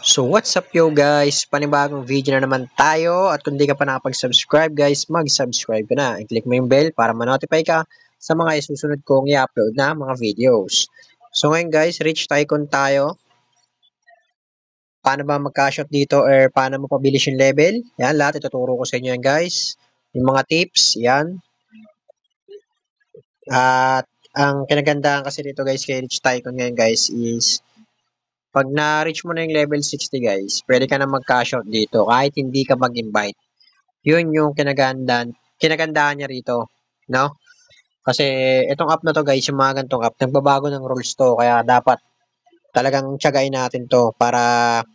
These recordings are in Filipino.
So what's up yo guys, panibagong video na naman tayo at kung di ka pa nakapag-subscribe guys, mag-subscribe ka na. I-click mo yung bell para ma-notify ka sa mga isusunod kong i-upload na mga videos. So ngayon guys, Rich Tycoon tayo. Paano ba mag-cash out dito or paano mo pabilis yung level? Yan, lahat ituturo ko sa inyo yan guys. Yung mga tips, yan. At ang kinagandahan kasi dito guys kay Rich Tycoon ngayon guys is pag na-reach mo na yung level 60 guys, pwede ka na mag-cash out dito kahit hindi ka mag-invite. Yun yung kinagandahan niya rito, no? Kasi itong app na to guys, yung mga ganitong app, nagbabago ng rules to, kaya dapat talagang tiyagain natin to para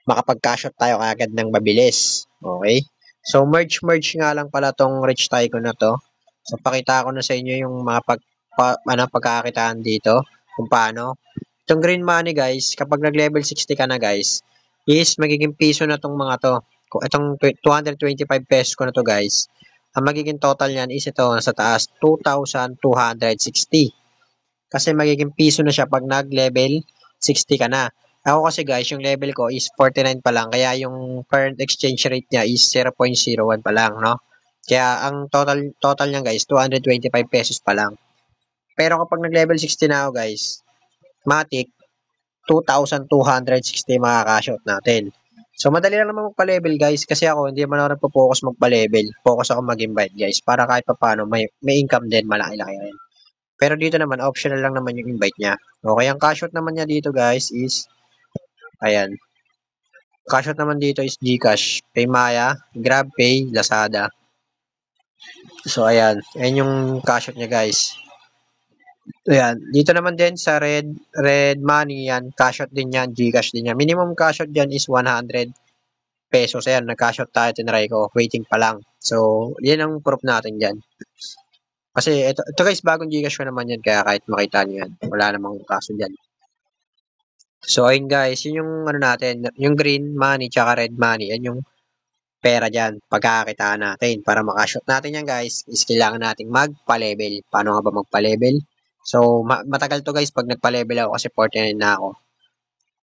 makapag-cash out tayo agad ng mabilis. Okay? So merge nga lang pala tong Rich Tycoon na to. So pakita ko na sa inyo yung mga pagkakakitaan dito kung paano. Itong green money guys, kapag nag-level 60 ka na guys, is magiging piso na tong mga to. Itong 225 pesos ko na to guys, ang magiging total niyan is ito, nasa taas, 2,260. Kasi magiging piso na siya pag nag-level 60 ka na. Ako kasi guys, yung level ko is 49 pa lang, kaya yung current exchange rate niya is 0.01 pa lang, no? Kaya ang total niya guys, 225 pesos pa lang. Pero kapag nag-level 60 na ako guys, matik 2,260 makaka-shoot natin. So, madali lang naman magpa-level guys kasi ako hindi man ako nagpo-focus magpa-level. Focus ako mag-invite guys para kahit paano may income din malaki-laki rin. Pero dito naman, optional lang naman yung invite niya. Okay, ang cash out naman niya dito guys is, ayan. Cash out naman dito is GCash, Paymaya, GrabPay, Lazada. So, ayan. Ayan yung cash out niya guys. Ayan. Dito naman din sa red money yan, cash out din yan, GCash din yan. Minimum cash out dyan is 100 pesos. Ayan, nag-cash out tayo, tinry ko, waiting pa lang. So, yan ang proof natin dyan. Kasi ito guys, bagong GCash ko naman yan, kaya kahit makita nyo yan, wala namang kaso dyan. So, ayun guys, yun yung ano natin, yung green money tsaka red money, yan yung pera dyan, pagkakakitaan natin. Para makash out natin yan guys, is kailangan nating magpa-level. Paano nga ba magpa-level? So, matagal to guys pag nagpa-level ako kasi 49 na ako.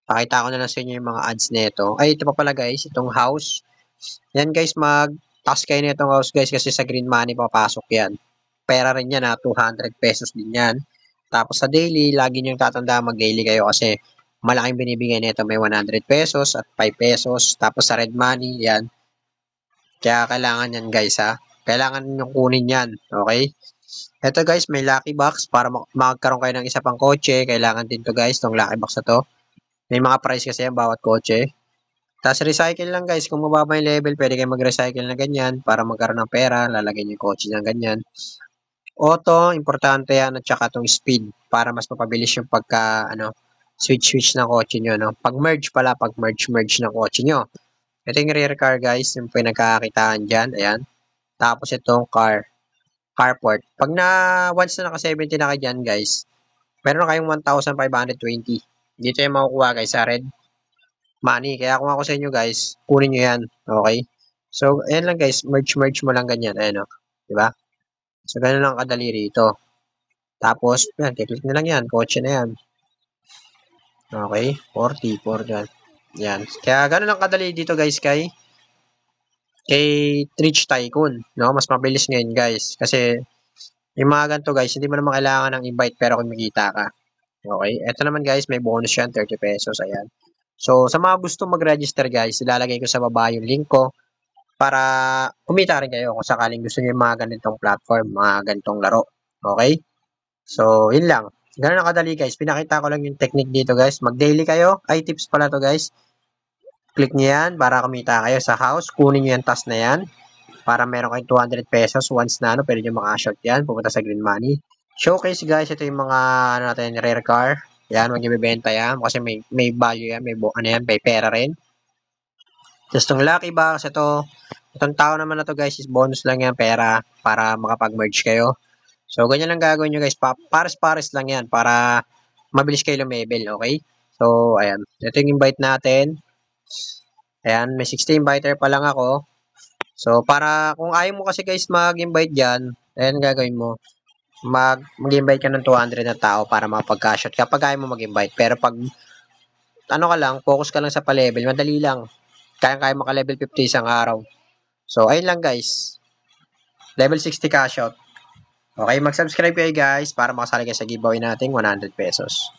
Pakita ko na lang sa inyo yung mga ads nito. Ay, ito pa pala guys, itong house. Yan guys, mag-task kayo na itong house guys kasi sa green money papasok yan. Pera rin yan ha, 200 pesos din yan. Tapos sa daily, lagi nyo tatanda mag-daily kayo kasi malaking binibigay nito. May 100 pesos at 5 pesos. Tapos sa red money, yan. Kaya kailangan yan guys ha. Kailangan nyo kunin yan. Okay? Ito guys, may lucky box para magkaroon kayo ng isa pang kotse. Kailangan din to guys, tong lucky box na to. May mga price kasi yan bawat kotse. Tapos recycle lang guys. Kung mababa yung level, pwede kayo mag-recycle na ganyan para magkaroon ng pera. Lalagyan yung kotse ng ganyan. Auto, importante yan. At saka itong speed para mas mapabilis yung switch ng kotse nyo. No? Pag-merge ng kotse nyo. Ito yung rear car guys. Yung pinagkakakitaan dyan. Ayan. Tapos itong carport. Pag once na naka-70 na kayo dyan guys, meron na kayong 1,520. Dito yung makukuha guys sa red money. Kaya kung ako sa inyo guys, kunin nyo yan. Okay? So, ayan lang guys. Merge mo lang ganyan. Ayan o. Diba? So, ganun lang kadali rito. Tapos, yan. Kiklik na lang yan. Kotse na yan. Okay? 40 yan. Kaya ganun lang kadali dito guys kay Rich Tycoon. No? Mas mabilis ngayon guys. Kasi, yung mga ganito guys, hindi mo naman kailangan ng invite pero kumikita ka. Okay? Ito naman guys, may bonus yan. 30 pesos. Ayan. So, sa mga gusto mag-register guys, ilalagay ko sa baba yung link ko para kumita rin kayo kung sakaling gusto niyo yung mga ganitong platform, mga ganitong laro. Okay? So, yun lang. Ganun ang kadali guys. Pinakita ko lang yung technique dito guys. Mag-daily kayo. Ay, tips pala to guys. Click nyo yan para kumita kayo sa house. Kunin nyo yung task na yan para meron kayong 200 pesos. Once na pwede nyo maka-short yan. Pupunta sa green money. Showcase guys. Ito yung mga rare car. Yan, huwag nyo bibenta yan kasi may value yan, may pera rin. Tapos itong lucky box, itong tao naman na to guys is bonus lang yan, pera para makapag-merge kayo. So, ganyan lang gagawin nyo guys, pares-pares lang yan para mabilis kayo lumebel, okay? So, ayan, ito yung invite natin. Ayan, may 60 inviter pa lang ako. So, para kung ayaw mo kasi guys mag-invite dyan, ayan gagawin mo. Mag-invite ka ng 200 na tao para makapag-cash out kapag ayaw mo mag-invite. Pero pag ano ka lang, focus ka lang sa pa-level. Madali lang. Kaya-kaya maka-level 50 isang araw. So, ayun lang guys. Level 60 cash out. Okay, mag-subscribe kayo guys para makasali kayo sa giveaway nating 100 pesos.